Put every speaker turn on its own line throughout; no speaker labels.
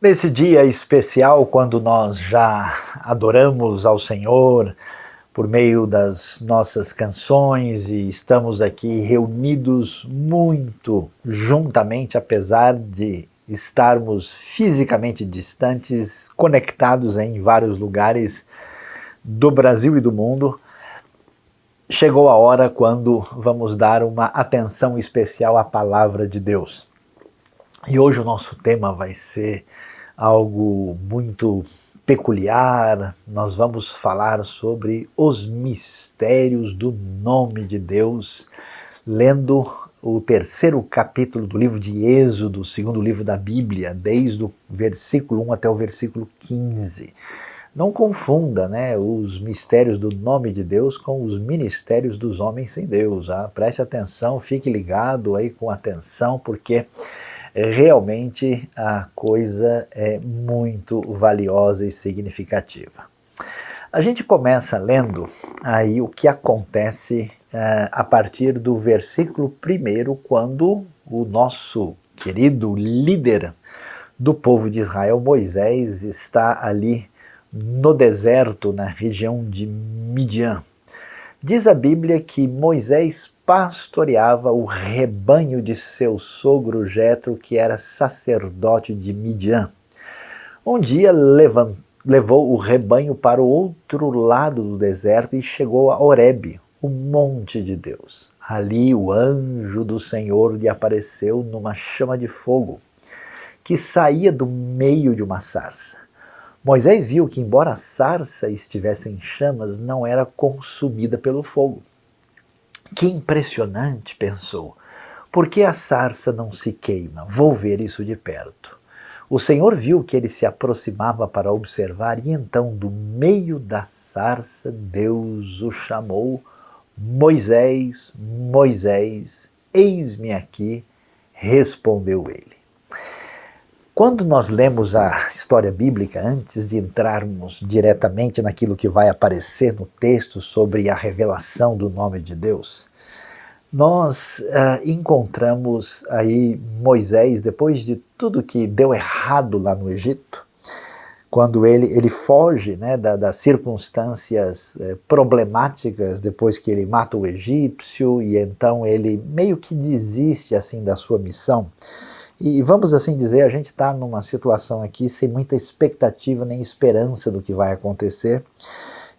Nesse dia especial, quando nós já adoramos ao Senhor por meio das nossas canções e estamos aqui reunidos muito juntamente, apesar de estarmos fisicamente distantes, conectados em vários lugares do Brasil e do mundo, chegou a hora quando vamos dar uma atenção especial à Palavra de Deus. E hoje o nosso tema vai ser algo muito peculiar. Nós vamos falar sobre os mistérios do nome de Deus, lendo o terceiro capítulo do livro de Êxodo, o segundo livro da Bíblia, desde o versículo 1 até o versículo 15. Não confunda, os mistérios do nome de Deus com os ministérios dos homens sem Deus. Preste atenção, fique ligado aí com atenção, porque realmente a coisa é muito valiosa e significativa. A gente começa lendo aí o que acontece a partir do versículo 1, quando o nosso querido líder do povo de Israel, Moisés, está ali no deserto, na região de Midian. Diz a Bíblia que Moisés pastoreava o rebanho de seu sogro Jetro, que era sacerdote de Midian. Um dia levou o rebanho para o outro lado do deserto e chegou a Horebe, o monte de Deus. Ali o anjo do Senhor lhe apareceu numa chama de fogo, que saía do meio de uma sarça. Moisés viu que, embora a sarça estivesse em chamas, não era consumida pelo fogo. Que impressionante, pensou. Por que a sarça não se queima? Vou ver isso de perto. O Senhor viu que ele se aproximava para observar e então, do meio da sarça, Deus o chamou: Moisés, Moisés, eis-me aqui, respondeu ele. Quando nós lemos a história bíblica, antes de entrarmos diretamente naquilo que vai aparecer no texto sobre a revelação do nome de Deus, nós encontramos aí Moisés, depois de tudo que deu errado lá no Egito, quando ele foge das circunstâncias problemáticas depois que ele mata o egípcio, e então ele meio que desiste assim da sua missão. E vamos assim dizer, a gente está numa situação aqui sem muita expectativa nem esperança do que vai acontecer.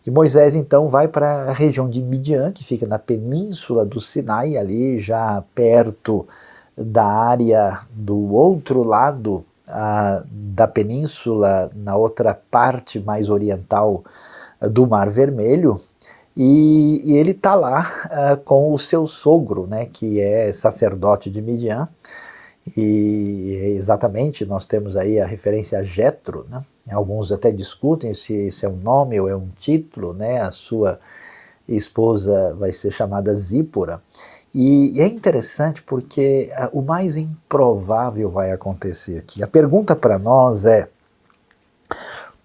E Moisés então vai para a região de Midian, que fica na península do Sinai, ali já perto da área do outro lado da península, na outra parte mais oriental do Mar Vermelho. E ele está lá com o seu sogro, que é sacerdote de Midian. E exatamente, nós temos aí a referência a Jetro, Alguns até discutem se esse é um nome ou é um título, A sua esposa vai ser chamada Zípora. E é interessante porque o mais improvável vai acontecer aqui. A pergunta para nós é: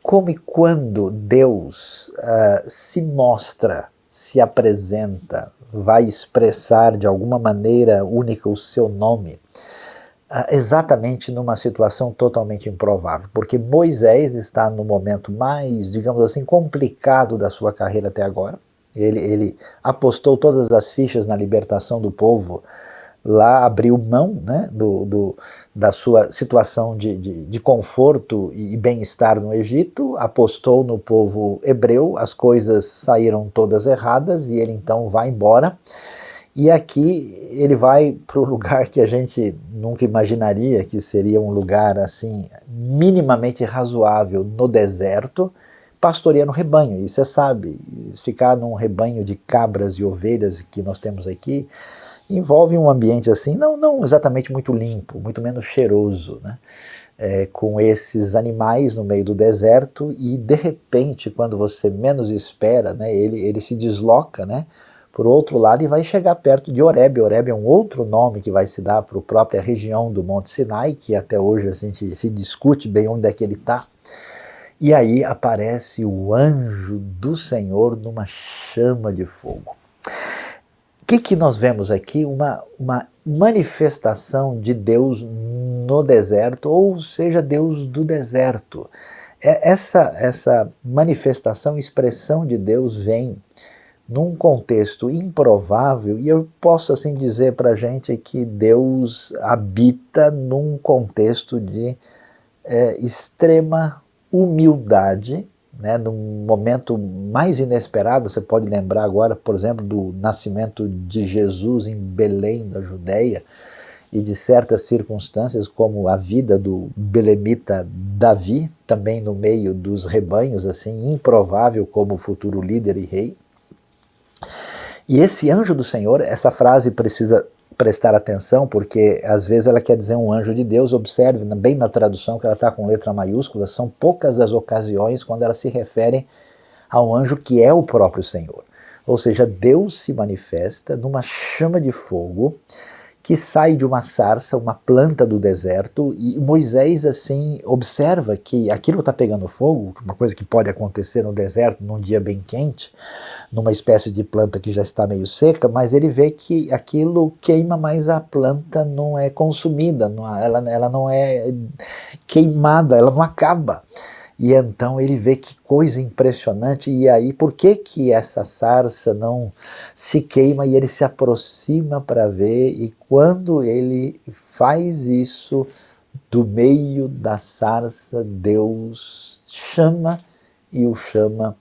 como e quando Deus se mostra, se apresenta, vai expressar de alguma maneira única o seu nome? Exatamente numa situação totalmente improvável, porque Moisés está no momento mais, digamos assim, complicado da sua carreira até agora. Ele apostou todas as fichas na libertação do povo, lá abriu mão da sua situação de conforto e bem-estar no Egito, apostou no povo hebreu, as coisas saíram todas erradas e ele então vai embora. E aqui ele vai para o lugar que a gente nunca imaginaria que seria um lugar assim minimamente razoável, no deserto, pastoreando rebanho. E você sabe, ficar num rebanho de cabras e ovelhas que nós temos aqui envolve um ambiente assim, não exatamente muito limpo, muito menos cheiroso, com esses animais no meio do deserto, e de repente, quando você menos espera, ele se desloca, por outro lado, e vai chegar perto de Horebe. Horebe é um outro nome que vai se dar para a própria região do Monte Sinai, que até hoje a gente se discute bem onde é que ele está. E aí aparece o anjo do Senhor numa chama de fogo. O que nós vemos aqui? Uma manifestação de Deus no deserto, ou seja, Deus do deserto. Essa manifestação, expressão de Deus vem num contexto improvável, e eu posso assim dizer para a gente que Deus habita num contexto de extrema humildade, né, num momento mais inesperado. Você pode lembrar agora, por exemplo, do nascimento de Jesus em Belém, da Judéia, e de certas circunstâncias, como a vida do belemita Davi, também no meio dos rebanhos, assim, improvável como futuro líder e rei. E esse anjo do Senhor, essa frase precisa prestar atenção, porque às vezes ela quer dizer um anjo de Deus. Observe bem na tradução que ela está com letra maiúscula. São poucas as ocasiões quando ela se refere a um anjo que é o próprio Senhor. Ou seja, Deus se manifesta numa chama de fogo que sai de uma sarça, uma planta do deserto, e Moisés assim observa que aquilo está pegando fogo, uma coisa que pode acontecer no deserto num dia bem quente, numa espécie de planta que já está meio seca, mas ele vê que aquilo queima, mas a planta não é consumida, ela não é queimada, ela não acaba. E então ele vê que coisa impressionante. E aí, por que essa sarça não se queima? E ele se aproxima para ver, e quando ele faz isso, do meio da sarça, Deus chama, e o chama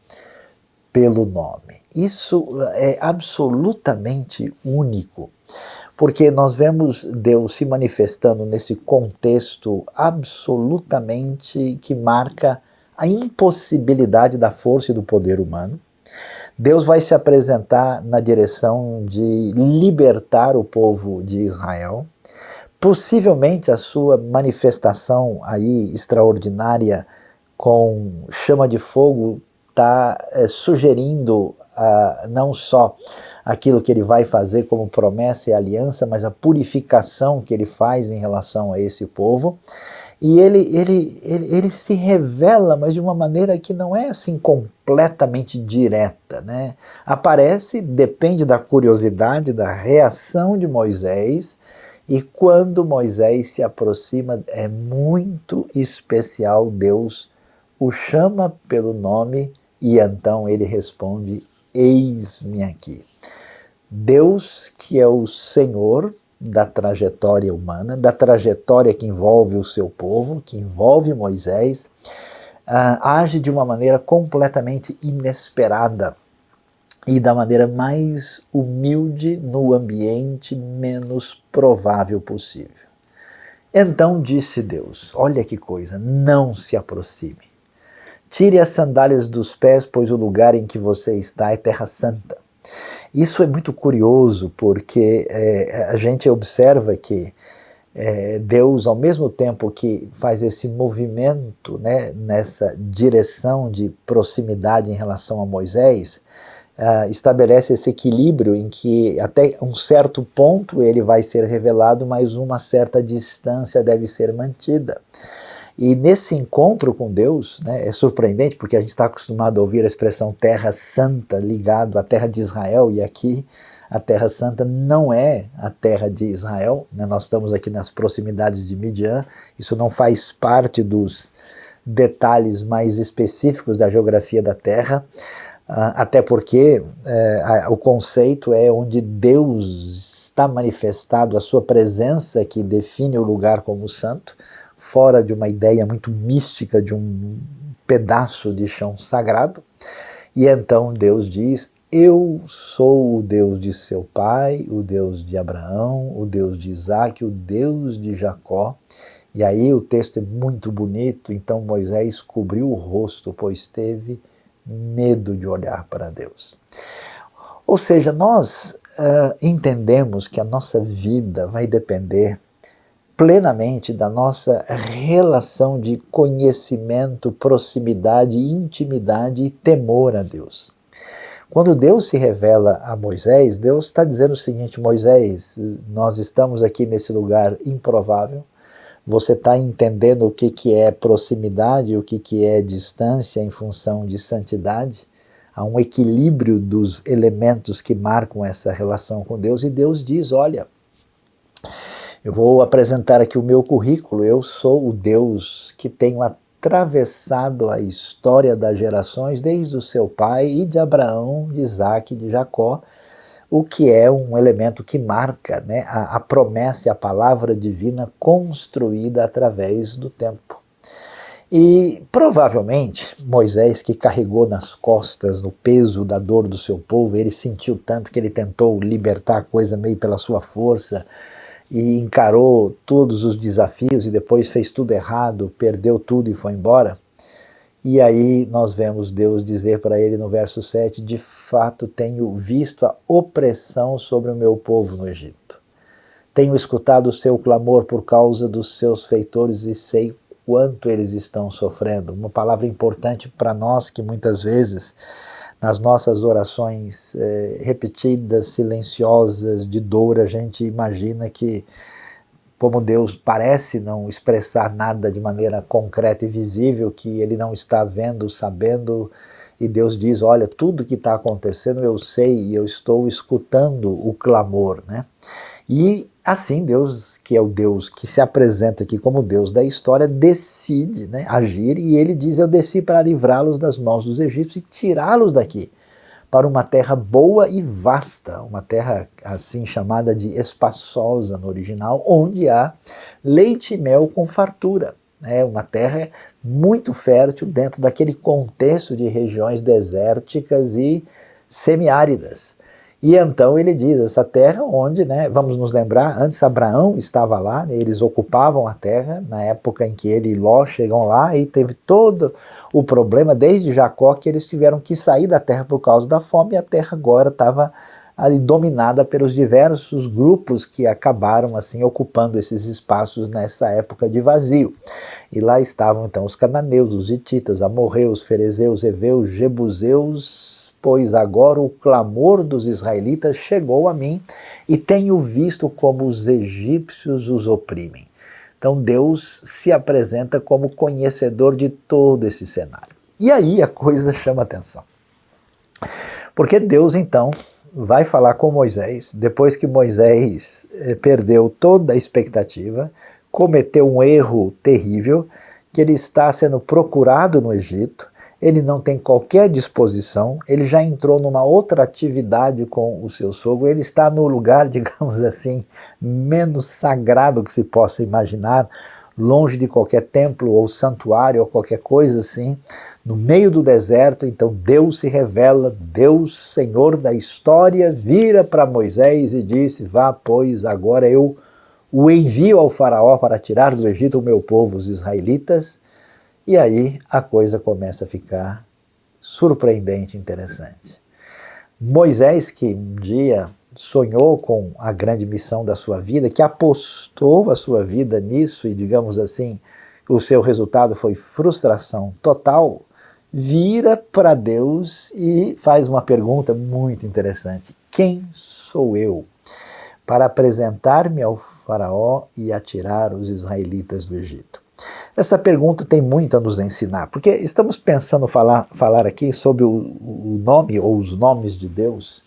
pelo nome. Isso é absolutamente único, porque nós vemos Deus se manifestando nesse contexto absolutamente que marca a impossibilidade da força e do poder humano. Deus vai se apresentar na direção de libertar o povo de Israel. Possivelmente a sua manifestação aí extraordinária com chama de fogo está sugerindo não só aquilo que ele vai fazer como promessa e aliança, mas a purificação que ele faz em relação a esse povo. E ele se revela, mas de uma maneira que não é assim completamente direta, né? Aparece, depende da curiosidade, da reação de Moisés, e quando Moisés se aproxima, é muito especial. Deus o chama pelo nome, e então ele responde: eis-me aqui. Deus, que é o Senhor da trajetória humana, da trajetória que envolve o seu povo, que envolve Moisés, age de uma maneira completamente inesperada e da maneira mais humilde no ambiente menos provável possível. Então disse Deus: olha que coisa, não se aproxime. Tire as sandálias dos pés, pois o lugar em que você está é terra santa. Isso é muito curioso, porque a gente observa que Deus, ao mesmo tempo que faz esse movimento, né, nessa direção de proximidade em relação a Moisés, estabelece esse equilíbrio em que até um certo ponto ele vai ser revelado, mas uma certa distância deve ser mantida. E nesse encontro com Deus, né, é surpreendente, porque a gente está acostumado a ouvir a expressão terra santa ligado à terra de Israel, e aqui a terra santa não é a terra de Israel, né? Nós estamos aqui nas proximidades de Midian. Isso não faz parte dos detalhes mais específicos da geografia da terra, até porque o conceito é onde Deus está manifestado, a sua presença que define o lugar como santo, fora de uma ideia muito mística de um pedaço de chão sagrado. E então Deus diz: eu sou o Deus de seu pai, o Deus de Abraão, o Deus de Isaac, o Deus de Jacó. E aí o texto é muito bonito. Então Moisés cobriu o rosto, pois teve medo de olhar para Deus. Ou seja, nós entendemos que a nossa vida vai depender plenamente da nossa relação de conhecimento, proximidade, intimidade e temor a Deus. Quando Deus se revela a Moisés, Deus está dizendo o seguinte: Moisés, nós estamos aqui nesse lugar improvável, você está entendendo o que é proximidade, o que é distância em função de santidade. Há um equilíbrio dos elementos que marcam essa relação com Deus, e Deus diz: olha, Eu vou apresentar aqui o meu currículo. Eu sou o Deus que tenho atravessado a história das gerações desde o seu pai e de Abraão, de Isaac e de Jacó, o que é um elemento que marca, né, a promessa e a palavra divina construída através do tempo. E provavelmente Moisés, que carregou nas costas no peso da dor do seu povo, ele sentiu tanto que ele tentou libertar a coisa meio pela sua força e encarou todos os desafios e depois fez tudo errado, perdeu tudo e foi embora. E aí nós vemos Deus dizer para ele no verso 7, de fato tenho visto a opressão sobre o meu povo no Egito. Tenho escutado o seu clamor por causa dos seus feitores e sei quanto eles estão sofrendo. Uma palavra importante para nós que muitas vezes nas nossas orações repetidas, silenciosas, de dor, a gente imagina que como Deus parece não expressar nada de maneira concreta e visível, que ele não está vendo, sabendo, e Deus diz, olha, tudo que está acontecendo eu sei e eu estou escutando o clamor, né? E assim Deus, que é o Deus que se apresenta aqui como Deus da história, decide, né, agir, e ele diz, eu desci para livrá-los das mãos dos egípcios e tirá-los daqui para uma terra boa e vasta, uma terra assim chamada de espaçosa no original, onde há leite e mel com fartura. É uma terra muito fértil dentro daquele contexto de regiões desérticas e semiáridas. E então ele diz, essa terra onde, né, vamos nos lembrar, antes Abraão estava lá, né, eles ocupavam a terra, na época em que ele e Ló chegam lá, e teve todo o problema, desde Jacó, que eles tiveram que sair da terra por causa da fome, e a terra agora estava ali dominada pelos diversos grupos que acabaram assim ocupando esses espaços nessa época de vazio. E lá estavam então os cananeus, os hititas, amorreus, ferezeus, heveus, jebuseus, pois agora o clamor dos israelitas chegou a mim e tenho visto como os egípcios os oprimem. Então Deus se apresenta como conhecedor de todo esse cenário. E aí a coisa chama atenção. Porque Deus então vai falar com Moisés, depois que Moisés perdeu toda a expectativa, cometeu um erro terrível, que ele está sendo procurado no Egito, ele não tem qualquer disposição, ele já entrou numa outra atividade com o seu sogro, ele está no lugar, digamos assim, menos sagrado que se possa imaginar, longe de qualquer templo ou santuário ou qualquer coisa assim, no meio do deserto. Então Deus se revela, Deus, Senhor da história, vira para Moisés e disse, vá, pois agora eu o envio ao faraó para tirar do Egito o meu povo, os israelitas. E aí a coisa começa a ficar surpreendente e interessante. Moisés, que um dia sonhou com a grande missão da sua vida, que apostou a sua vida nisso e, digamos assim, o seu resultado foi frustração total, vira para Deus e faz uma pergunta muito interessante. Quem sou eu para apresentar-me ao faraó e atirar os israelitas do Egito? Essa pergunta tem muito a nos ensinar, porque estamos pensando falar aqui sobre o nome ou os nomes de Deus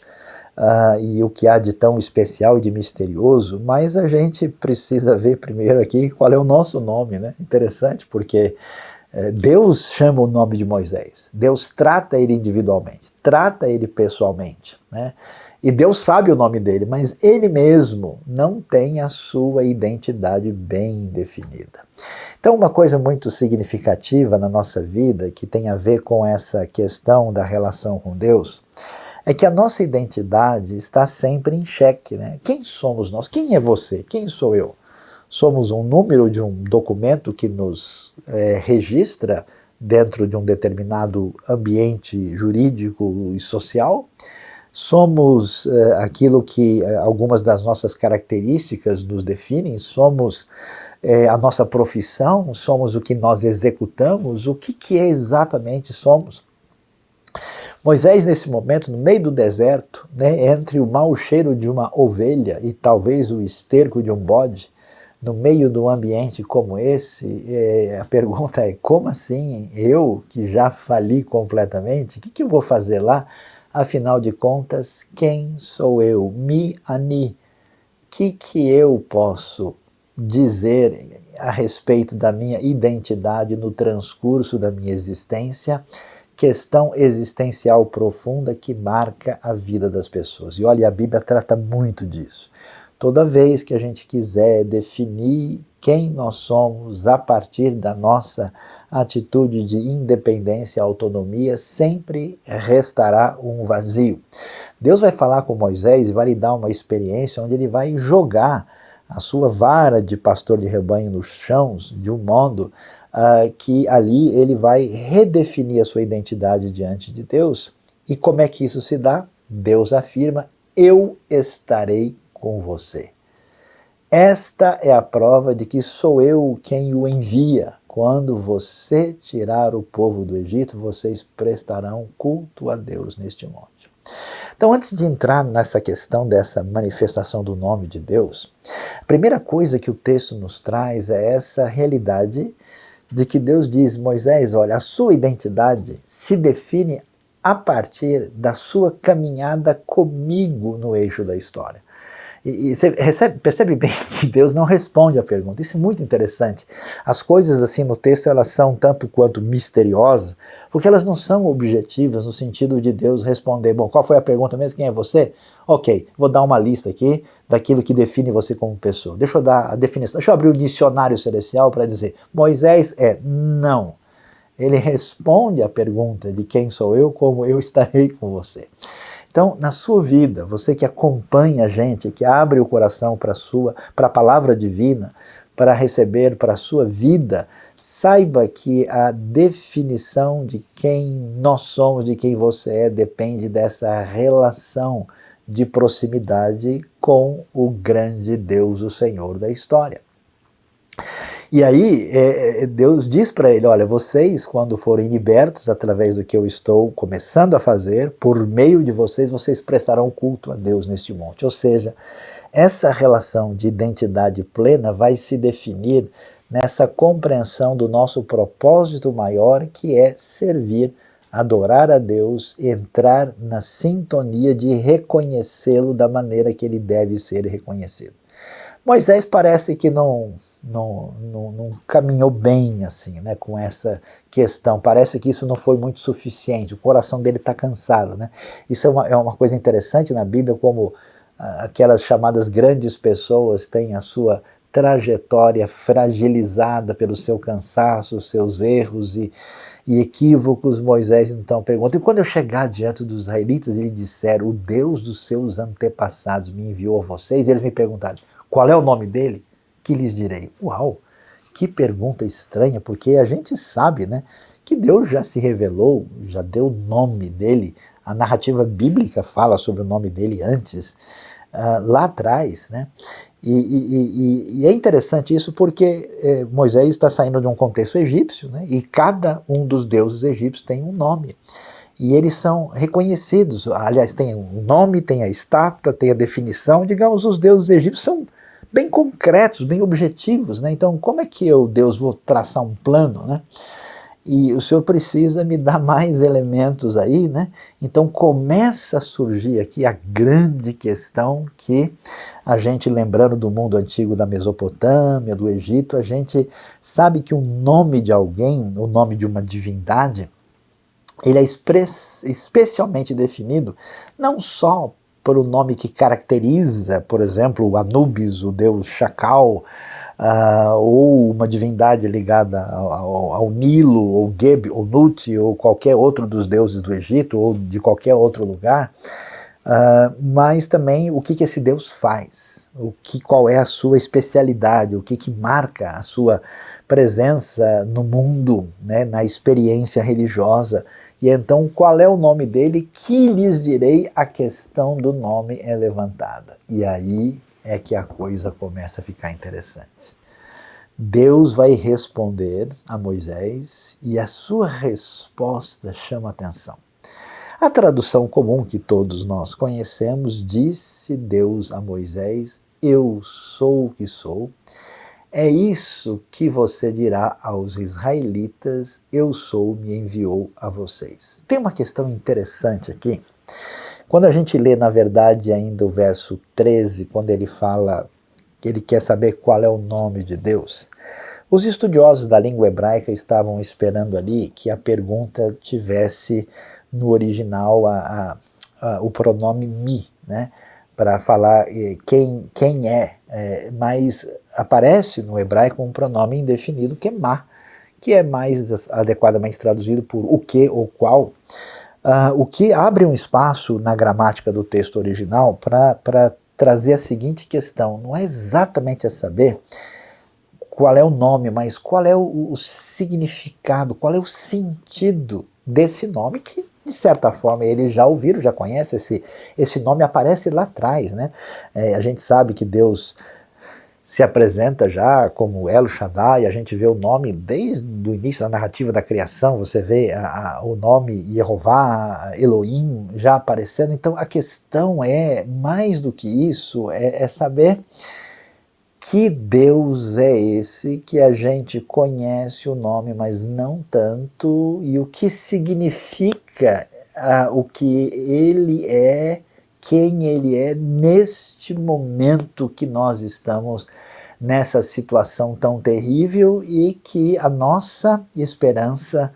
e o que há de tão especial e de misterioso, mas a gente precisa ver primeiro aqui qual é o nosso nome, né? Interessante, porque Deus chama o nome de Moisés, Deus trata ele individualmente, trata ele pessoalmente, né? E Deus sabe o nome dele, mas ele mesmo não tem a sua identidade bem definida. Então uma coisa muito significativa na nossa vida, que tem a ver com essa questão da relação com Deus, é que a nossa identidade está sempre em xeque, né? Quem somos nós? Quem é você? Quem sou eu? Somos um número de um documento que nos registra dentro de um determinado ambiente jurídico e social? Somos aquilo que algumas das nossas características nos definem? Somos a nossa profissão? Somos o que nós executamos? O que é exatamente somos? Moisés, nesse momento, no meio do deserto, né, entre o mau cheiro de uma ovelha e talvez o esterco de um bode, no meio de um ambiente como esse, a pergunta é, como assim? Eu, que já fali completamente, o que eu vou fazer lá? Afinal de contas, quem sou eu? Mi, ani. O que eu posso dizer a respeito da minha identidade no transcurso da minha existência, questão existencial profunda que marca a vida das pessoas. E olha, a Bíblia trata muito disso. Toda vez que a gente quiser definir quem nós somos a partir da nossa atitude de independência e autonomia, sempre restará um vazio. Deus vai falar com Moisés e vai lhe dar uma experiência onde ele vai jogar a sua vara de pastor de rebanho nos chãos, de um modo que ali ele vai redefinir a sua identidade diante de Deus. E como é que isso se dá? Deus afirma: eu estarei com você. Esta é a prova de que sou eu quem o envia. Quando você tirar o povo do Egito, vocês prestarão culto a Deus neste monte. Então, antes de entrar nessa questão dessa manifestação do nome de Deus, a primeira coisa que o texto nos traz é essa realidade de que Deus diz: Moisés, olha, a sua identidade se define a partir da sua caminhada comigo no eixo da história. E você percebe bem que Deus não responde à pergunta. Isso é muito interessante. As coisas assim no texto, elas são tanto quanto misteriosas, porque elas não são objetivas no sentido de Deus responder: bom, qual foi a pergunta mesmo? Quem é você? Ok, vou dar uma lista aqui daquilo que define você como pessoa. Deixa eu dar a definição. Deixa eu abrir o dicionário celestial para dizer: Moisés é não. Ele responde à pergunta de quem sou eu, como eu estarei com você. Então, na sua vida, você que acompanha a gente, que abre o coração para a palavra divina, para receber para a sua vida, saiba que a definição de quem nós somos, de quem você é, depende dessa relação de proximidade com o grande Deus, o Senhor da história. E aí Deus diz para ele: olha, vocês, quando forem libertos através do que eu estou começando a fazer, por meio de vocês, vocês prestarão culto a Deus neste monte. Ou seja, essa relação de identidade plena vai se definir nessa compreensão do nosso propósito maior, que é servir, adorar a Deus, entrar na sintonia de reconhecê-lo da maneira que ele deve ser reconhecido. Moisés parece que não caminhou bem assim, né, com essa questão. Parece que isso não foi muito suficiente. O coração dele está cansado, né? Isso é uma coisa interessante na Bíblia, como aquelas chamadas grandes pessoas têm a sua trajetória fragilizada pelo seu cansaço, seus erros e equívocos. Moisés então pergunta: e quando eu chegar diante dos israelitas e lhe disser: o Deus dos seus antepassados me enviou a vocês, eles me perguntaram: qual é o nome dele? Que lhes direi? Uau, que pergunta estranha, porque a gente sabe, né, que Deus já se revelou, já deu o nome dele. A narrativa bíblica fala sobre o nome dele antes, lá atrás, né? E é interessante isso porque Moisés está saindo de um contexto egípcio, né? E cada um dos deuses egípcios tem um nome. E eles são reconhecidos, aliás, tem um nome, tem a estátua, tem a definição. Digamos, os deuses egípcios são bem concretos, bem objetivos, né? Então, como é que eu, Deus, vou traçar um plano, né? E o Senhor precisa me dar mais elementos aí, né? Então começa a surgir aqui a grande questão que a gente, lembrando do mundo antigo da Mesopotâmia, do Egito, a gente sabe que o nome de alguém, o nome de uma divindade, ele é especialmente definido não só por um nome que caracteriza, por exemplo, o Anubis, o deus Chacal, ou uma divindade ligada ao Nilo, ou Geb, ou Nut, ou qualquer outro dos deuses do Egito, ou de qualquer outro lugar, mas também o que esse Deus faz, qual é a sua especialidade, o que marca a sua presença no mundo, né, na experiência religiosa. E então, qual é o nome dele? Que lhes direi? A questão do nome é levantada. E aí é que a coisa começa a ficar interessante. Deus vai responder a Moisés e a sua resposta chama atenção. A tradução comum que todos nós conhecemos: disse Deus a Moisés: eu sou o que sou. É isso que você dirá aos israelitas: eu sou, me enviou a vocês. Tem uma questão interessante aqui. Quando a gente lê, na verdade, ainda o verso 13, quando ele fala que ele quer saber qual é o nome de Deus. Os estudiosos da língua hebraica estavam esperando ali que a pergunta tivesse no original o pronome mi, né? Para falar quem é, mas aparece no hebraico um pronome indefinido que é ma, que é mais adequadamente traduzido por o que ou qual, o que abre um espaço na gramática do texto original para trazer a seguinte questão: não é exatamente a saber qual é o nome, mas qual é o significado, qual é o sentido desse nome que, de certa forma, eles já ouviram, já conhecem, esse nome aparece lá atrás, né? A gente sabe que Deus se apresenta já como El Shaddai, a gente vê o nome desde o início da narrativa da criação, você vê o nome Yehová, Elohim já aparecendo. Então a questão é, mais do que isso, é saber que Deus é esse que a gente conhece o nome, mas não tanto, e o que significa o que ele é, quem ele é neste momento que nós estamos nessa situação tão terrível e que a nossa esperança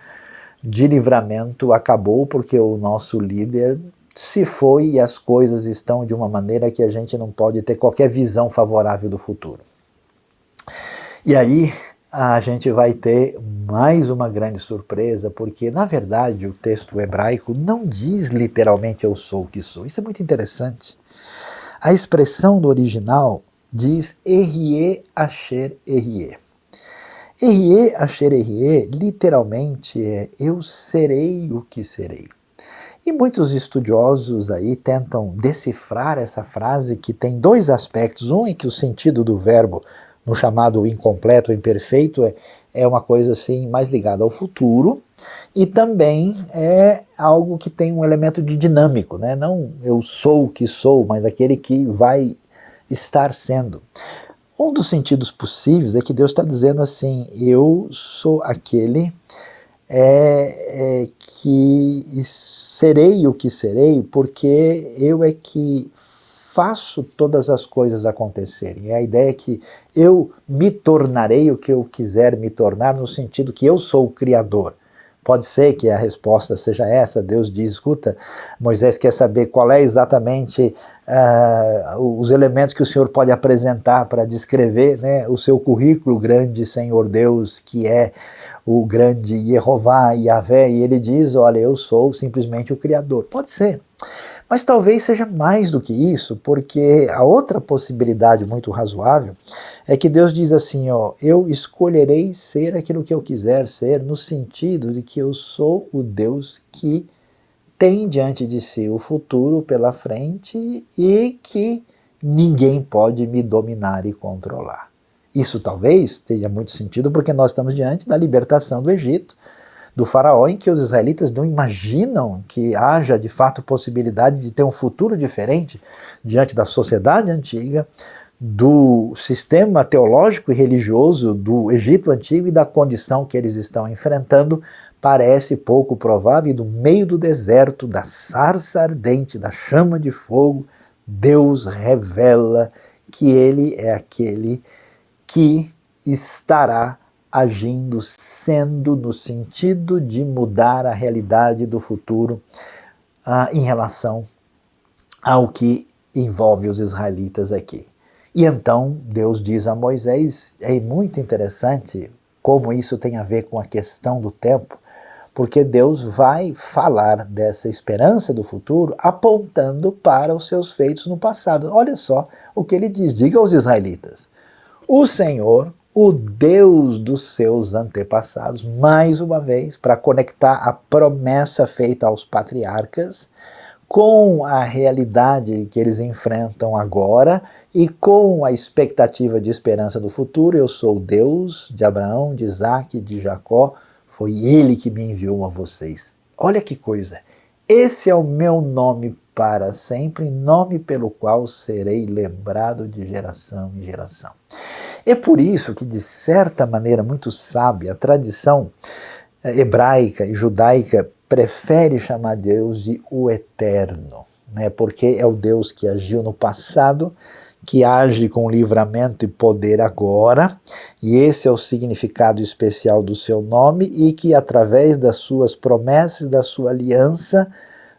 de livramento acabou porque o nosso líder se foi e as coisas estão de uma maneira que a gente não pode ter qualquer visão favorável do futuro. E aí a gente vai ter mais uma grande surpresa, porque na verdade o texto hebraico não diz literalmente eu sou o que sou. Isso é muito interessante. A expressão do original diz Ehyeh Asher Ehyeh. Ehyeh Asher Ehyeh literalmente é eu serei o que serei. E muitos estudiosos aí tentam decifrar essa frase, que tem dois aspectos. Um é que o sentido do verbo no chamado incompleto, imperfeito, é uma coisa assim mais ligada ao futuro, e também é algo que tem um elemento de dinâmico, né? Não eu sou o que sou, mas aquele que vai estar sendo. Um dos sentidos possíveis é que Deus está dizendo assim, eu sou aquele que serei o que serei, porque eu é que faço todas as coisas acontecerem. É a ideia que eu me tornarei o que eu quiser me tornar, no sentido que eu sou o Criador. Pode ser que a resposta seja essa. Deus diz, escuta, Moisés quer saber qual é exatamente os elementos que o Senhor pode apresentar para descrever, né, o seu currículo, grande Senhor Deus, que é o grande Yehová, Yahvé, e ele diz, olha, eu sou simplesmente o Criador. Pode ser. Mas talvez seja mais do que isso, porque a outra possibilidade muito razoável é que Deus diz assim, ó, eu escolherei ser aquilo que eu quiser ser, no sentido de que eu sou o Deus que tem diante de si o futuro pela frente e que ninguém pode me dominar e controlar. Isso talvez tenha muito sentido porque nós estamos diante da libertação do Egito, do faraó, em que os israelitas não imaginam que haja de fato possibilidade de ter um futuro diferente diante da sociedade antiga, do sistema teológico e religioso do Egito antigo e da condição que eles estão enfrentando. Parece pouco provável, e do meio do deserto, da sarça ardente, da chama de fogo, Deus revela que ele é aquele que estará agindo, sendo no sentido de mudar a realidade do futuro em relação ao que envolve os israelitas aqui. E então Deus diz a Moisés, é muito interessante como isso tem a ver com a questão do tempo, porque Deus vai falar dessa esperança do futuro apontando para os seus feitos no passado. Olha só o que ele diz, diga aos israelitas, o Senhor, o Deus dos seus antepassados, mais uma vez, para conectar a promessa feita aos patriarcas com a realidade que eles enfrentam agora e com a expectativa de esperança do futuro. Eu sou o Deus de Abraão, de Isaac, de Jacó, foi ele que me enviou a vocês. Olha que coisa, esse é o meu nome para sempre, nome pelo qual serei lembrado de geração em geração. É por isso que, de certa maneira muito sábia, a tradição hebraica e judaica prefere chamar Deus de o Eterno, né? Porque é o Deus que agiu no passado, que age com livramento e poder agora, e esse é o significado especial do seu nome, e que através das suas promessas, da sua aliança,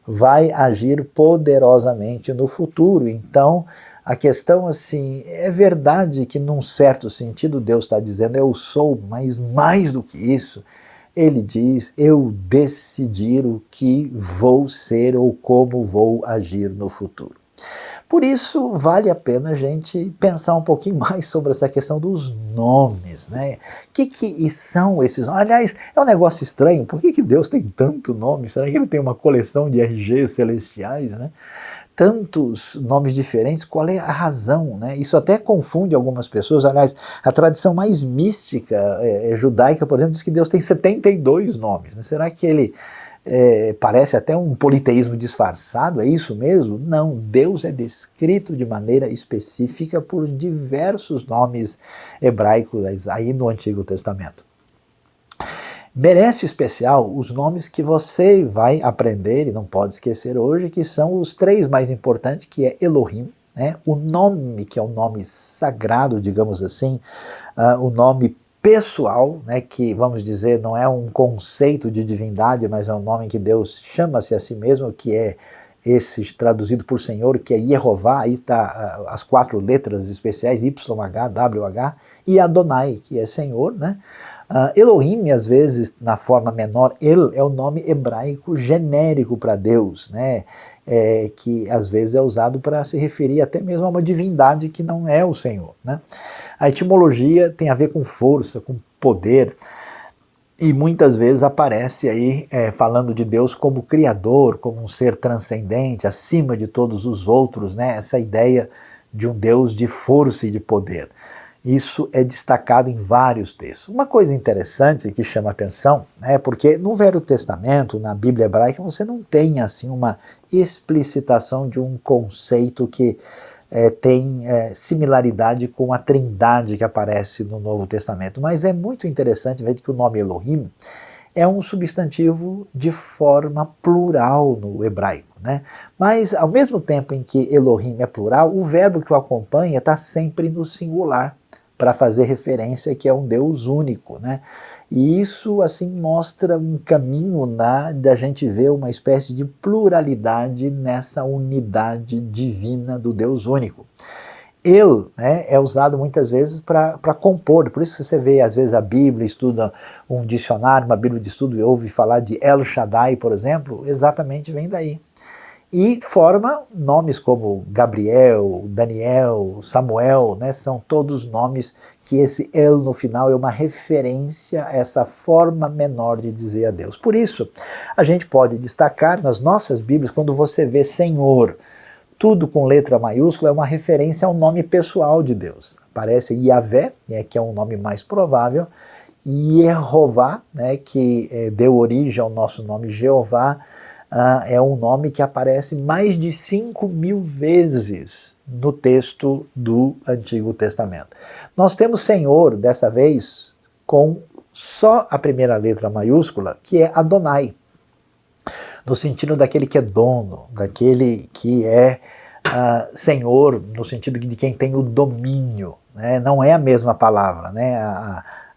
vai agir poderosamente no futuro. Então, a questão assim, é verdade que num certo sentido Deus está dizendo eu sou, mas mais do que isso, ele diz eu decidir o que vou ser ou como vou agir no futuro. Por isso, vale a pena a gente pensar um pouquinho mais sobre essa questão dos nomes, né? O que são esses nomes? Aliás, é um negócio estranho, por que Deus tem tanto nome? Será que ele tem uma coleção de RGs celestiais, né? Tantos nomes diferentes, qual é a razão, né? Isso até confunde algumas pessoas. Aliás, a tradição mais mística judaica, por exemplo, diz que Deus tem 72 nomes, né? Será que ele parece até um politeísmo disfarçado? É isso mesmo? Não, Deus é descrito de maneira específica por diversos nomes hebraicos aí no Antigo Testamento. Merece especial os nomes que você vai aprender e não pode esquecer hoje, que são os 3 mais importantes, que é Elohim, né? O nome que é um nome sagrado, digamos assim, o nome pessoal, né, que vamos dizer não é um conceito de divindade, mas é um nome que Deus chama-se a si mesmo, que é esse traduzido por Senhor, que é Yehová, aí está as 4 letras especiais, YH, WH, e Adonai, que é Senhor, né? Elohim, às vezes, na forma menor, El é o nome hebraico genérico para Deus, né? Que às vezes é usado para se referir até mesmo a uma divindade que não é o Senhor, né? A etimologia tem a ver com força, com poder, e muitas vezes aparece aí falando de Deus como criador, como um ser transcendente, acima de todos os outros, né? Essa ideia de um Deus de força e de poder. Isso é destacado em vários textos. Uma coisa interessante que chama atenção, né, porque no Velho Testamento, na Bíblia hebraica, você não tem assim uma explicitação de um conceito que tem similaridade com a trindade que aparece no Novo Testamento. Mas é muito interessante ver que o nome Elohim é um substantivo de forma plural no hebraico, né? Mas ao mesmo tempo em que Elohim é plural, o verbo que o acompanha está sempre no singular, para fazer referência que é um Deus único, né? E isso assim mostra um caminho da gente ver uma espécie de pluralidade nessa unidade divina do Deus único. Ele, né, é usado muitas vezes para compor, por isso que você vê às vezes a Bíblia, estuda um dicionário, uma Bíblia de estudo e ouve falar de El Shaddai, por exemplo, exatamente vem daí. E forma nomes como Gabriel, Daniel, Samuel, né, são todos nomes que esse El no final é uma referência a essa forma menor de dizer a Deus. Por isso, a gente pode destacar nas nossas Bíblias, quando você vê Senhor, tudo com letra maiúscula, é uma referência ao nome pessoal de Deus. Aparece Yahvé, que é um nome mais provável, Yehová, né, que deu origem ao nosso nome Jeová, é um nome que aparece mais de 5.000 vezes no texto do Antigo Testamento. Nós temos Senhor, dessa vez, com só a primeira letra maiúscula, que é Adonai, no sentido daquele que é dono, daquele que é Senhor, no sentido de quem tem o domínio, né? Não é a mesma palavra, né?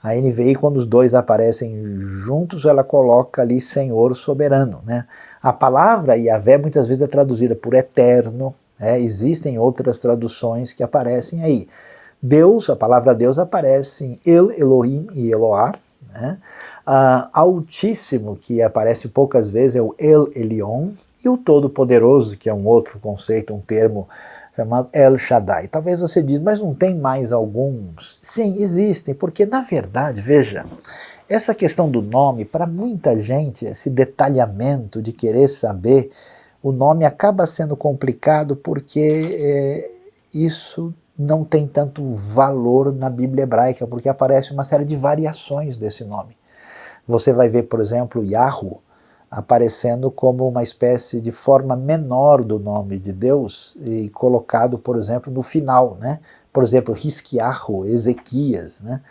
A NVI, quando os dois aparecem juntos, ela coloca ali Senhor soberano, né? A palavra Yahvé muitas vezes é traduzida por eterno, né? Existem outras traduções que aparecem aí. Deus, a palavra Deus aparece em El, Elohim e Eloá, né? Altíssimo, que aparece poucas vezes, é o El Elyon, e o Todo-Poderoso, que é um outro conceito, um termo chamado El Shaddai. Talvez você diz, mas não tem mais alguns? Sim, existem, porque na verdade, veja, essa questão do nome, para muita gente, esse detalhamento de querer saber, o nome acaba sendo complicado porque isso não tem tanto valor na Bíblia hebraica, porque aparece uma série de variações desse nome. Você vai ver, por exemplo, Yahu aparecendo como uma espécie de forma menor do nome de Deus e colocado, por exemplo, no final, né? Por exemplo, Hisquiahu, Ezequias, né?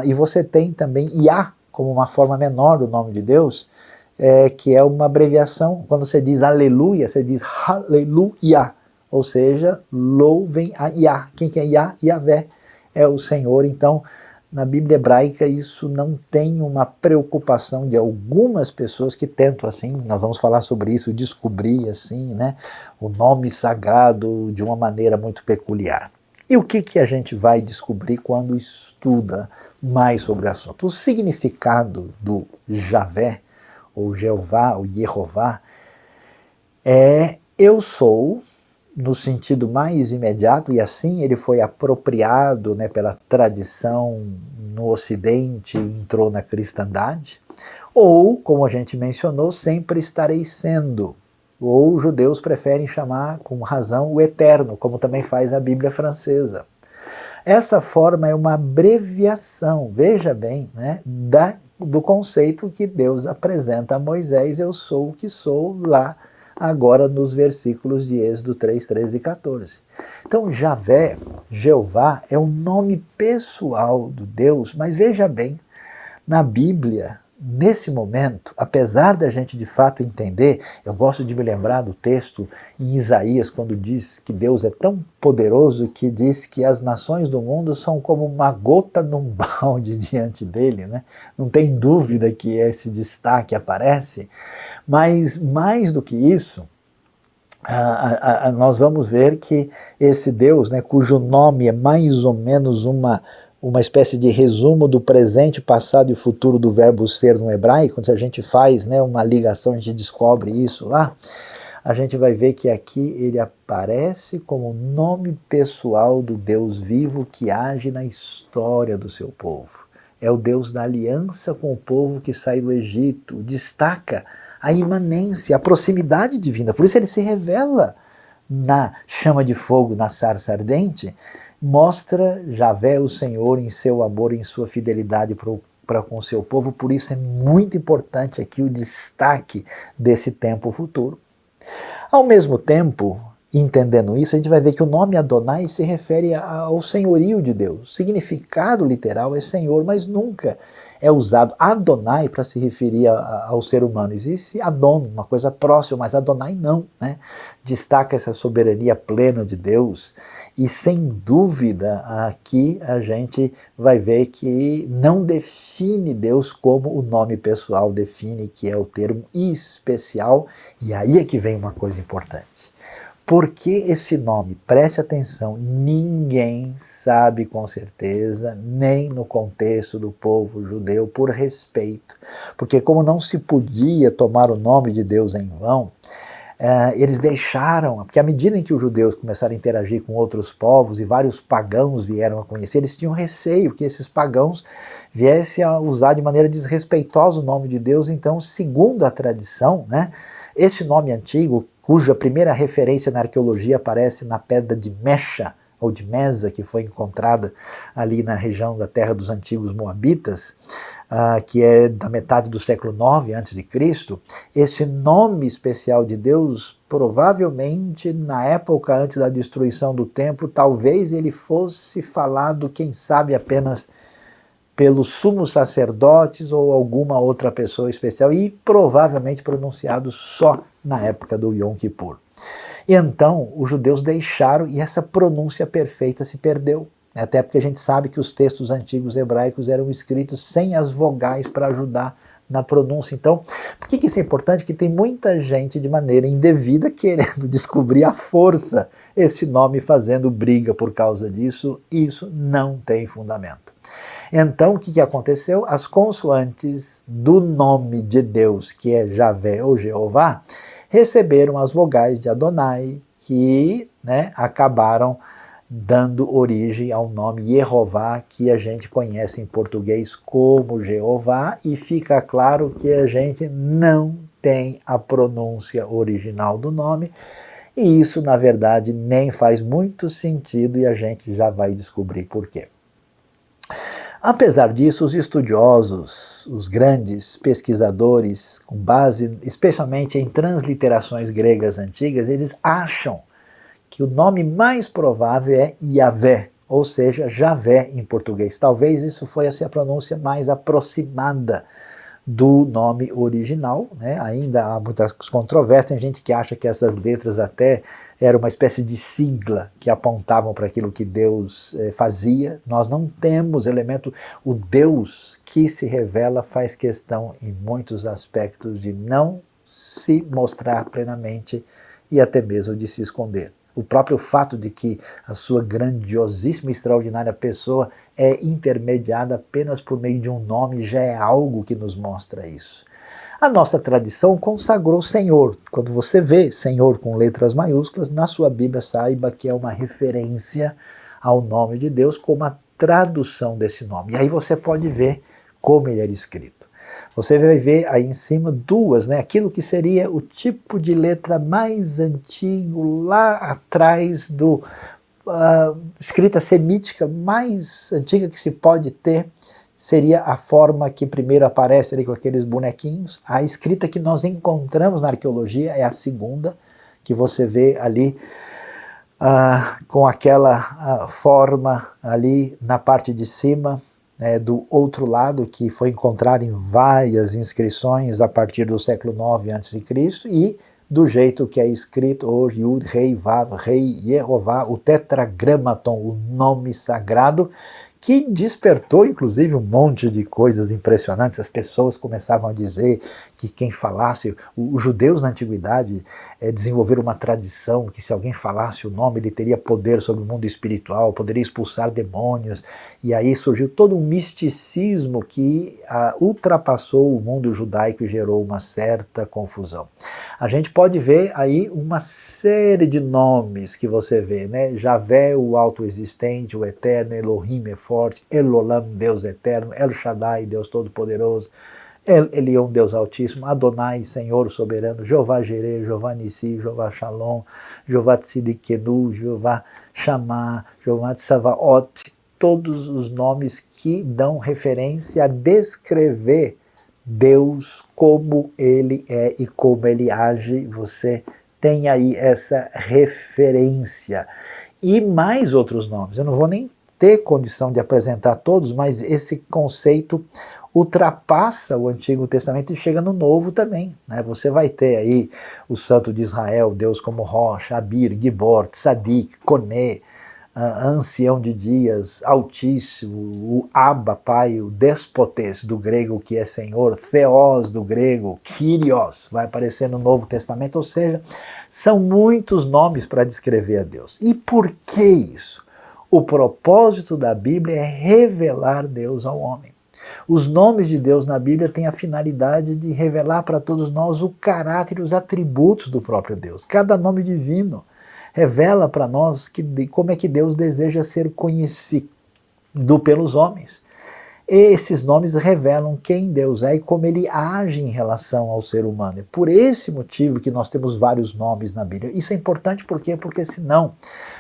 E você tem também Yah como uma forma menor do nome de Deus, que é uma abreviação. Quando você diz aleluia, você diz aleluia, ou seja, louvem a Yah. Quem que é Yah? Yahvé é o Senhor. Então, na Bíblia hebraica isso não tem uma preocupação de algumas pessoas que tentam assim, nós vamos falar sobre isso, descobrir assim, né, o nome sagrado de uma maneira muito peculiar. E o que a gente vai descobrir quando estuda mais sobre o assunto? O significado do Javé, ou Jeová, ou Yehová, é eu sou, no sentido mais imediato, e assim ele foi apropriado, né, pela tradição no Ocidente e entrou na cristandade, ou, como a gente mencionou, sempre estarei sendo, ou os judeus preferem chamar, com razão, o eterno, como também faz a Bíblia francesa. Essa forma é uma abreviação, veja bem, né, do conceito que Deus apresenta a Moisés, eu sou o que sou, lá agora nos versículos de Êxodo 3, 13 e 14. Então Javé, Jeová, é o nome pessoal do Deus, mas veja bem, na Bíblia, nesse momento, apesar da gente de fato entender, eu gosto de me lembrar do texto em Isaías, quando diz que Deus é tão poderoso que diz que as nações do mundo são como uma gota num balde diante dele, né? Não tem dúvida que esse destaque aparece, mas mais do que isso, nós vamos ver que esse Deus, né, cujo nome é mais ou menos uma espécie de resumo do presente, passado e futuro do verbo ser no hebraico, quando a gente faz, né, uma ligação, a gente descobre isso lá, a gente vai ver que aqui ele aparece como nome pessoal do Deus vivo que age na história do seu povo. É o Deus da aliança com o povo que sai do Egito, destaca a imanência, a proximidade divina, por isso ele se revela na chama de fogo, na sarça ardente, mostra Javé o Senhor em seu amor, em sua fidelidade para com o seu povo, por isso é muito importante aqui o destaque desse tempo futuro. Ao mesmo tempo, entendendo isso, a gente vai ver que o nome Adonai se refere ao senhorio de Deus. O significado literal é Senhor, mas nunca é usado Adonai para se referir ao ser humano. Existe Adon, uma coisa próxima, mas Adonai não, né? Destaca essa soberania plena de Deus e sem dúvida aqui a gente vai ver que não define Deus como o nome pessoal define, que é o termo especial, e aí é que vem uma coisa importante. Por que esse nome? Preste atenção, ninguém sabe com certeza, nem no contexto do povo judeu, por respeito. Porque como não se podia tomar o nome de Deus em vão, eles deixaram, porque à medida em que os judeus começaram a interagir com outros povos e vários pagãos vieram a conhecer, eles tinham receio que esses pagãos viessem a usar de maneira desrespeitosa o nome de Deus. Então, segundo a tradição, né, esse nome antigo, cuja primeira referência na arqueologia aparece na pedra de Mecha, ou de Mesa, que foi encontrada ali na região da terra dos antigos moabitas, que é da metade do século IX a.C., esse nome especial de Deus, provavelmente na época antes da destruição do templo, talvez ele fosse falado, quem sabe, apenas pelos sumos sacerdotes ou alguma outra pessoa especial e provavelmente pronunciado só na época do Yom Kippur. E então os judeus deixaram e essa pronúncia perfeita se perdeu. Até porque a gente sabe que os textos antigos hebraicos eram escritos sem as vogais para ajudar na pronúncia. Então, por que isso é importante? Porque tem muita gente de maneira indevida querendo descobrir à força esse nome, fazendo briga por causa disso. Isso não tem fundamento. Então, o que aconteceu? As consoantes do nome de Deus, que é Javé ou Jeová, receberam as vogais de Adonai, que, né, acabaram dando origem ao nome Yehová, que a gente conhece em português como Jeová, e fica claro que a gente não tem a pronúncia original do nome, e isso, na verdade, nem faz muito sentido, e a gente já vai descobrir por quê. Apesar disso, os estudiosos, os grandes pesquisadores, com base especialmente em transliterações gregas antigas, eles acham que o nome mais provável é Yahvé, ou seja, Javé em português. Talvez isso foi a pronúncia mais aproximada do nome original, né? Ainda há muitas controvérsias, tem gente que acha que essas letras até eram uma espécie de sigla que apontavam para aquilo que Deus fazia. Nós não temos elemento, o Deus que se revela faz questão em muitos aspectos de não se mostrar plenamente e até mesmo de se esconder. O próprio fato de que a sua grandiosíssima e extraordinária pessoa é intermediada apenas por meio de um nome já é algo que nos mostra isso. A nossa tradição consagrou Senhor. Quando você vê Senhor com letras maiúsculas, na sua Bíblia saiba que é uma referência ao nome de Deus como a tradução desse nome. E aí você pode ver como ele era escrito. Você vai ver aí em cima duas, né? Aquilo que seria o tipo de letra mais antigo, lá atrás do escrita semítica mais antiga que se pode ter, seria a forma que primeiro aparece ali com aqueles bonequinhos. A escrita que nós encontramos na arqueologia é a segunda, que você vê ali com aquela forma ali na parte de cima, do outro lado, que foi encontrado em várias inscrições a partir do século IX a.C., e do jeito que é escrito hoje, Yud, Rei, Vav, Rei, Yehová, o tetragramaton, o nome sagrado, que despertou inclusive um monte de coisas impressionantes. As pessoas começavam a dizer que quem falasse, os judeus na antiguidade desenvolveram uma tradição que se alguém falasse o nome ele teria poder sobre o mundo espiritual, poderia expulsar demônios, e aí surgiu todo um misticismo que ultrapassou o mundo judaico e gerou uma certa confusão. A gente pode ver aí uma série de nomes que você vê, né? Javé, o autoexistente, o eterno, Elohim é forte, Elolam, Deus eterno, El Shaddai, Deus todo-poderoso, El Elyon, Deus altíssimo, Adonai, Senhor soberano, Jeová Jireh, Jeová Nissi, Jeová Shalom, Jeová Tzidkenu, Jeová Shammah, Jeová Tsavaot, todos os nomes que dão referência a descrever Deus como ele é e como ele age. Você tem aí essa referência. E mais outros nomes, eu não vou nem ter condição de apresentar todos, mas esse conceito ultrapassa o Antigo Testamento e chega no Novo também, né? Você vai ter aí o Santo de Israel, Deus como Rocha, Abir, Gibor, Tzadik, Koné, Ancião de Dias, Altíssimo, o Abba, Pai, o Despotes do grego, que é Senhor, Theos do grego, Kyrios, vai aparecer no Novo Testamento, ou seja, são muitos nomes para descrever a Deus. E por que isso? O propósito da Bíblia é revelar Deus ao homem. Os nomes de Deus na Bíblia têm a finalidade de revelar para todos nós o caráter e os atributos do próprio Deus. Cada nome divino revela para nós como é que Deus deseja ser conhecido pelos homens. Esses nomes revelam quem Deus é e como ele age em relação ao ser humano. É por esse motivo que nós temos vários nomes na Bíblia. Isso é importante por quê? Porque senão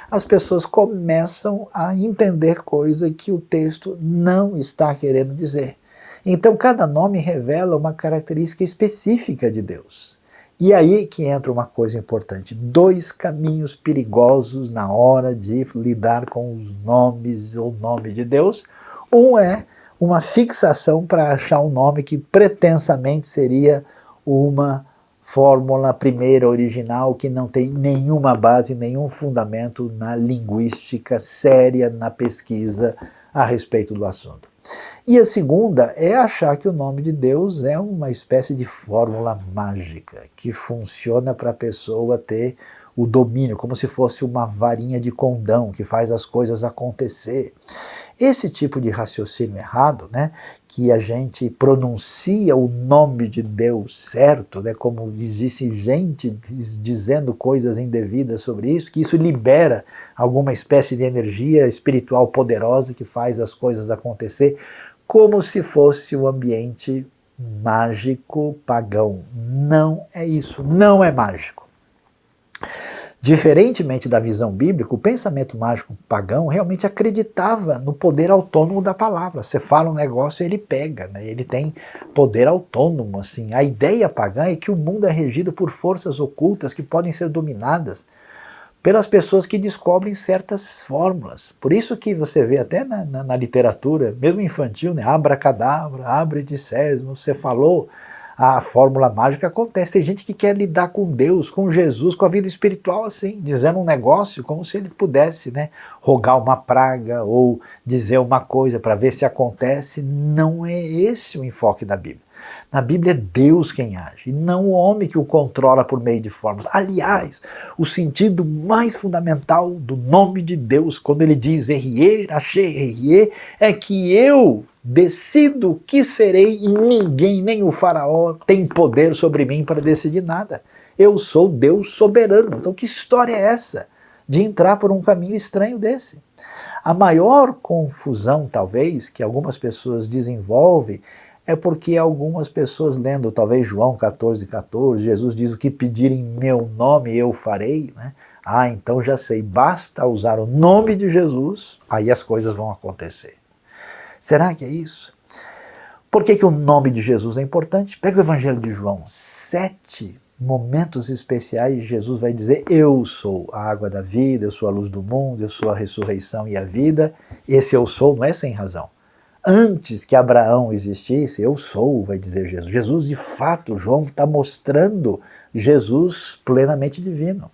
as pessoas começam a entender coisa que o texto não está querendo dizer. Então cada nome revela uma característica específica de Deus. E aí que entra uma coisa importante, 2 caminhos perigosos na hora de lidar com os nomes ou nome de Deus. Um é uma fixação para achar um nome que pretensamente seria uma fórmula primeira original que não tem nenhuma base, nenhum fundamento na linguística séria, na pesquisa a respeito do assunto. E a segunda é achar que o nome de Deus é uma espécie de fórmula mágica que funciona para a pessoa ter o domínio, como se fosse uma varinha de condão que faz as coisas acontecer. Esse tipo de raciocínio errado, né, que a gente pronuncia o nome de Deus certo, né, como existe gente dizendo coisas indevidas sobre isso, que isso libera alguma espécie de energia espiritual poderosa que faz as coisas acontecer, como se fosse um ambiente mágico pagão. Não é isso, não é mágico. Diferentemente da visão bíblica, o pensamento mágico pagão realmente acreditava no poder autônomo da palavra. Você fala um negócio e ele pega, né? Ele tem poder autônomo. Assim. A ideia pagã é que o mundo é regido por forças ocultas que podem ser dominadas pelas pessoas que descobrem certas fórmulas. Por isso que você vê até na literatura, mesmo infantil, né? Abracadabra, abre de sésamo, você falou, a fórmula mágica acontece. Tem gente que quer lidar com Deus, com Jesus, com a vida espiritual assim, dizendo um negócio como se ele pudesse, né, rogar uma praga ou dizer uma coisa para ver se acontece. Não é esse o enfoque da Bíblia. Na Bíblia é Deus quem age, e não o homem que o controla por meio de formas. Aliás, o sentido mais fundamental do nome de Deus, quando ele diz Erie, Achei, Erie, é que eu decido o que serei e ninguém, nem o faraó, tem poder sobre mim para decidir nada. Eu sou Deus soberano. Então que história é essa de entrar por um caminho estranho desse? A maior confusão, talvez, que algumas pessoas desenvolvem é porque algumas pessoas lendo talvez João 14,14, Jesus diz: o que pedir em meu nome eu farei, né? Ah, então já sei, basta usar o nome de Jesus, aí as coisas vão acontecer. Será que é isso? Por que o nome de Jesus é importante? Pega o Evangelho de João, 7 momentos especiais, Jesus vai dizer: eu sou a água da vida, eu sou a luz do mundo, eu sou a ressurreição e a vida. Esse eu sou não é sem razão. Antes que Abraão existisse, eu sou, vai dizer Jesus. Jesus, de fato, João está mostrando Jesus plenamente divino.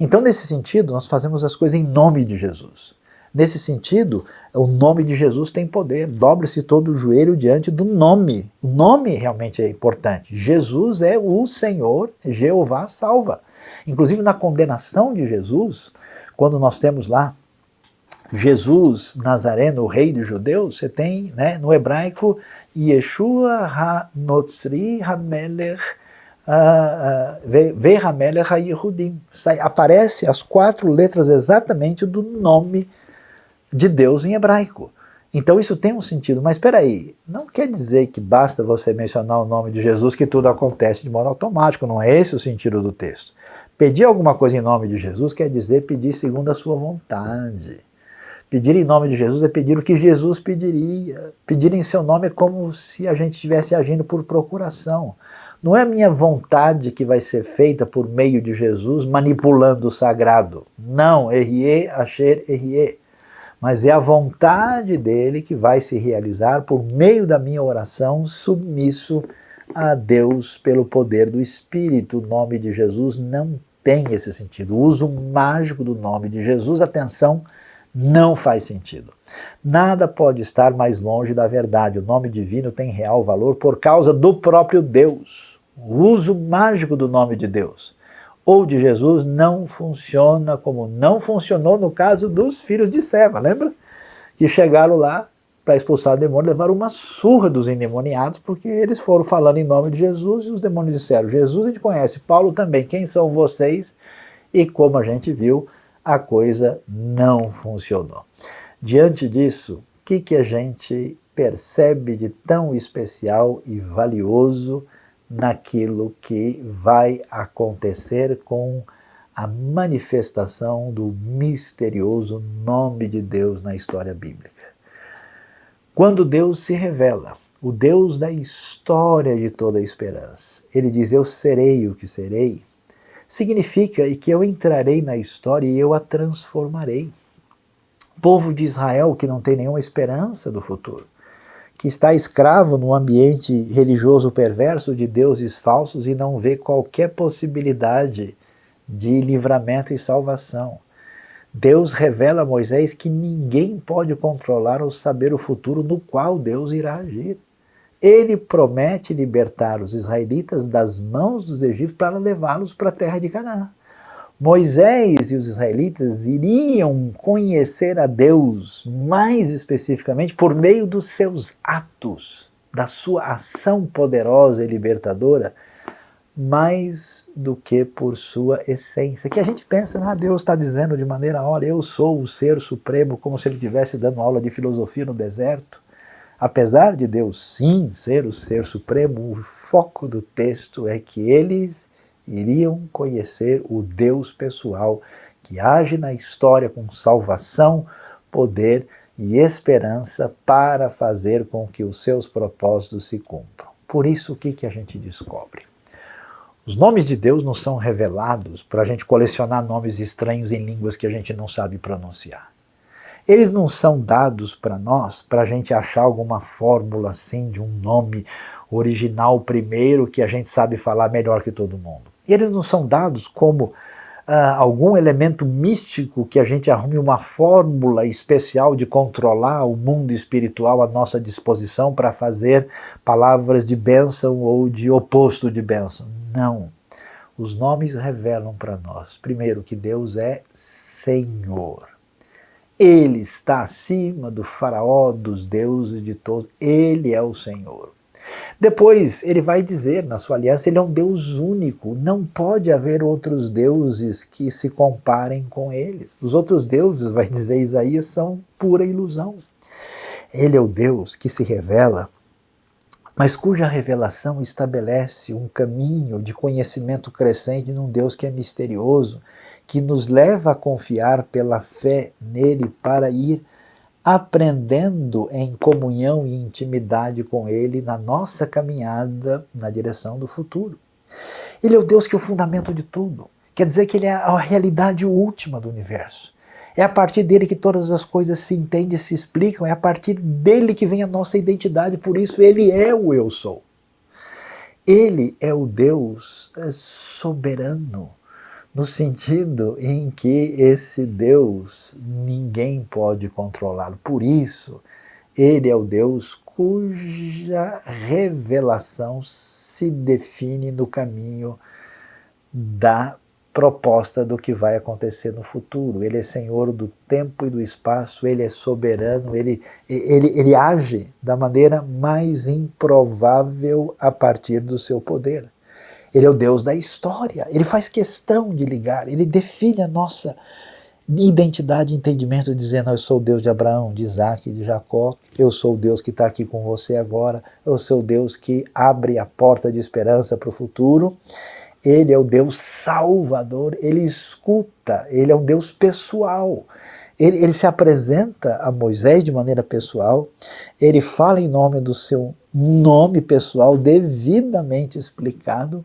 Então, nesse sentido, nós fazemos as coisas em nome de Jesus. Nesse sentido, o nome de Jesus tem poder. Dobre-se todo o joelho diante do nome. O nome realmente é importante. Jesus é o Senhor, Jeová salva. Inclusive, na condenação de Jesus, quando nós temos lá Jesus Nazareno, o rei dos judeus, você tem, né, no hebraico, Yeshua ha-Notzri ha-Melech ve-ha-Melech ha-Yehudim. Aparece as 4 letras exatamente do nome de Deus em hebraico. Então isso tem um sentido, mas espera aí, não quer dizer que basta você mencionar o nome de Jesus que tudo acontece de modo automático, não é esse o sentido do texto. Pedir alguma coisa em nome de Jesus quer dizer pedir segundo a sua vontade. Pedir em nome de Jesus é pedir o que Jesus pediria. Pedir em seu nome é como se a gente estivesse agindo por procuração. Não é a minha vontade que vai ser feita por meio de Jesus manipulando o sagrado. Não, Erie, Asher, Erie. Mas é a vontade dele que vai se realizar por meio da minha oração, submisso a Deus pelo poder do Espírito. O nome de Jesus não tem esse sentido. O uso mágico do nome de Jesus, atenção, não faz sentido. Nada pode estar mais longe da verdade. O nome divino tem real valor por causa do próprio Deus. O uso mágico do nome de Deus ou de Jesus não funciona como não funcionou no caso dos filhos de Seva. Lembra? Que chegaram lá para expulsar o demônio, levaram uma surra dos endemoniados porque eles foram falando em nome de Jesus e os demônios disseram: Jesus a gente conhece, Paulo também, quem são vocês? E como a gente viu, a coisa não funcionou. Diante disso, o que a gente percebe de tão especial e valioso naquilo que vai acontecer com a manifestação do misterioso nome de Deus na história bíblica? Quando Deus se revela, o Deus da história de toda a esperança, ele diz: eu serei o que serei, significa que eu entrarei na história e eu a transformarei. O povo de Israel, que não tem nenhuma esperança do futuro, que está escravo no ambiente religioso perverso de deuses falsos e não vê qualquer possibilidade de livramento e salvação. Deus revela a Moisés que ninguém pode controlar ou saber o futuro no qual Deus irá agir. Ele promete libertar os israelitas das mãos dos egípcios para levá-los para a terra de Canaã. Moisés e os israelitas iriam conhecer a Deus mais especificamente por meio dos seus atos, da sua ação poderosa e libertadora, mais do que por sua essência. Que a gente pensa, Deus está dizendo de maneira, olha, eu sou o ser supremo, como se ele estivesse dando aula de filosofia no deserto. Apesar de Deus sim ser o ser supremo, o foco do texto é que eles iriam conhecer o Deus pessoal que age na história com salvação, poder e esperança para fazer com que os seus propósitos se cumpram. Por isso, o que a gente descobre? Os nomes de Deus não são revelados para a gente colecionar nomes estranhos em línguas que a gente não sabe pronunciar. Eles não são dados para nós para a gente achar alguma fórmula assim de um nome original primeiro que a gente sabe falar melhor que todo mundo. Eles não são dados como algum elemento místico que a gente arrume uma fórmula especial de controlar o mundo espiritual à nossa disposição para fazer palavras de bênção ou de oposto de bênção. Não. Os nomes revelam para nós, primeiro, que Deus é Senhor. Ele está acima do faraó, dos deuses, de todos. Ele é o Senhor. Depois ele vai dizer na sua aliança, ele é um Deus único, não pode haver outros deuses que se comparem com eles. Os outros deuses, vai dizer Isaías, são pura ilusão. Ele é o Deus que se revela, mas cuja revelação estabelece um caminho de conhecimento crescente num Deus que é misterioso, que nos leva a confiar pela fé nele para ir aprendendo em comunhão e intimidade com Ele na nossa caminhada na direção do futuro. Ele é o Deus que é o fundamento de tudo. Quer dizer que Ele é a realidade última do universo. É a partir dele que todas as coisas se entendem e se explicam. É a partir dele que vem a nossa identidade. Por isso Ele é o Eu Sou. Ele é o Deus soberano, no sentido em que esse Deus ninguém pode controlá-lo. Por isso, ele é o Deus cuja revelação se define no caminho da proposta do que vai acontecer no futuro. Ele é Senhor do tempo e do espaço, ele é soberano, ele age da maneira mais improvável a partir do seu poder. Ele é o Deus da história, ele faz questão de ligar, ele define a nossa identidade e entendimento dizendo: eu sou o Deus de Abraão, de Isaac e de Jacó, eu sou o Deus que está aqui com você agora, eu sou o Deus que abre a porta de esperança para o futuro. Ele é o Deus salvador, ele escuta, ele é um Deus pessoal. Ele se apresenta a Moisés de maneira pessoal, ele fala em nome do seu nome pessoal devidamente explicado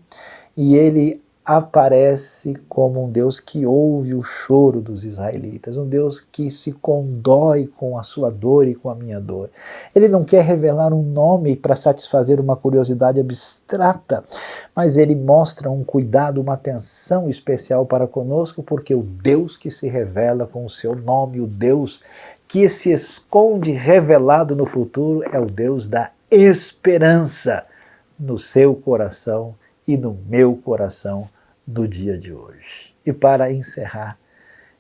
e ele aparece como um Deus que ouve o choro dos israelitas, um Deus que se condói com a sua dor e com a minha dor. Ele não quer revelar um nome para satisfazer uma curiosidade abstrata, mas ele mostra um cuidado, uma atenção especial para conosco, porque o Deus que se revela com o seu nome, o Deus que se esconde revelado no futuro, é o Deus da esperança no seu coração e no meu coração no dia de hoje. E para encerrar,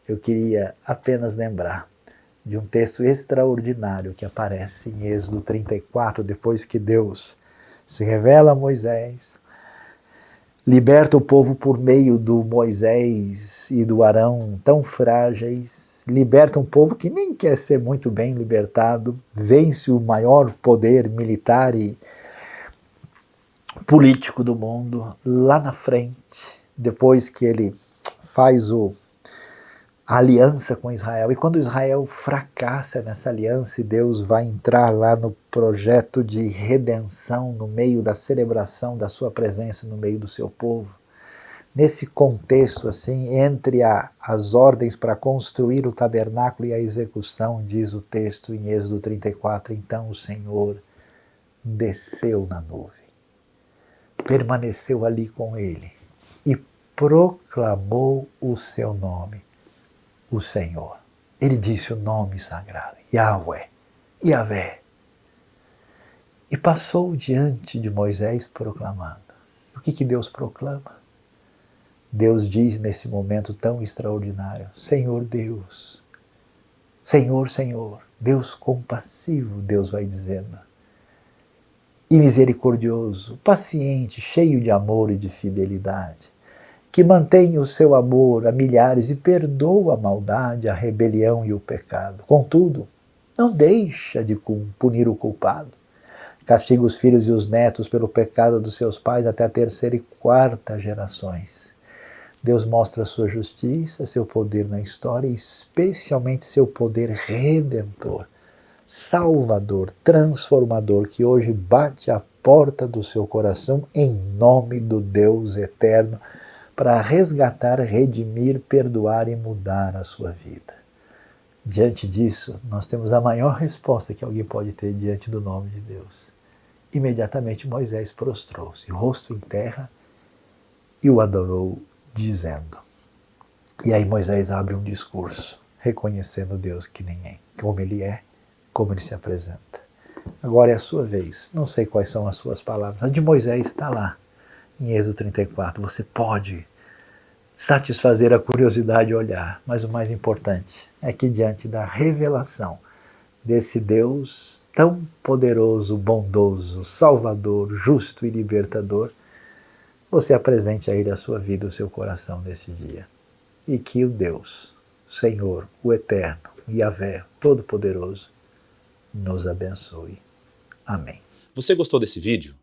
eu queria apenas lembrar de um texto extraordinário que aparece em Êxodo 34, depois que Deus se revela a Moisés, liberta o povo por meio do Moisés e do Arão tão frágeis, liberta um povo que nem quer ser muito bem libertado, vence o maior poder militar e político do mundo. Lá na frente, depois que ele faz a aliança com Israel, e quando Israel fracassa nessa aliança e Deus vai entrar lá no projeto de redenção, no meio da celebração da sua presença no meio do seu povo, nesse contexto assim, entre as ordens para construir o tabernáculo e a execução, diz o texto em Êxodo 34, então o Senhor desceu na nuvem, permaneceu ali com ele e proclamou o seu nome, o Senhor. Ele disse o nome sagrado, Yahweh, Yahvé, e passou diante de Moisés proclamando. E o que Deus proclama? Deus diz nesse momento tão extraordinário: Senhor Deus, Senhor, Senhor, Deus compassivo, Deus vai dizendo, e misericordioso, paciente, cheio de amor e de fidelidade, que mantém o seu amor a milhares e perdoa a maldade, a rebelião e o pecado. Contudo, não deixa de punir o culpado. Castiga os filhos e os netos pelo pecado dos seus pais até a terceira e quarta gerações. Deus mostra sua justiça, seu poder na história e especialmente seu poder redentor, salvador, transformador, que hoje bate a porta do seu coração em nome do Deus eterno, para resgatar, redimir, perdoar e mudar a sua vida. Diante disso, nós temos a maior resposta que alguém pode ter diante do nome de Deus. Imediatamente Moisés prostrou-se, rosto em terra, e o adorou, dizendo. E aí Moisés abre um discurso, reconhecendo Deus que nem é, como ele é, como ele se apresenta. Agora é a sua vez. Não sei quais são as suas palavras. A de Moisés está lá, em Êxodo 34. Você pode satisfazer a curiosidade e olhar, mas o mais importante é que diante da revelação desse Deus tão poderoso, bondoso, salvador, justo e libertador, você apresente a Ele a sua vida, o seu coração nesse dia. E que o Deus, Senhor, o Eterno, Yahvé, Todo-Poderoso, nos abençoe. Amém.
Você gostou desse vídeo?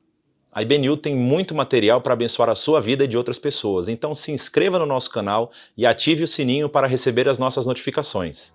A IBNU tem muito material para abençoar a sua vida e de outras pessoas, então se inscreva no nosso canal e ative o sininho para receber as nossas notificações.